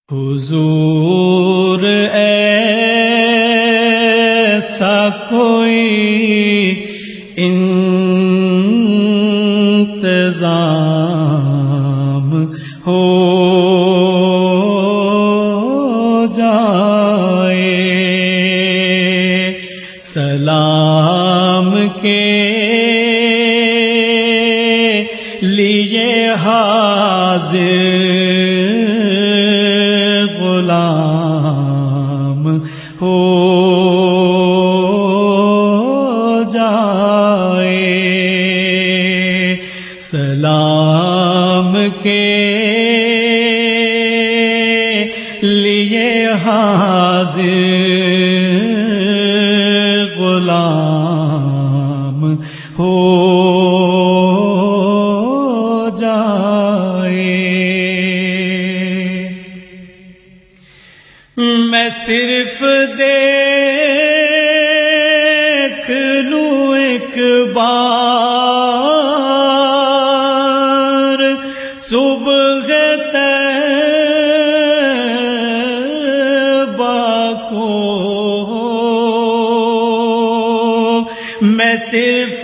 حضور ایسا کوئی انتظام ہو جائے، سلام کے لیے حاضر غلام ہو جائے، سلام کے لیے حاضر غلام ہو جائے۔ میں صرف دیکھ لوں ایک بار صبح طیبہ کو، میں صرف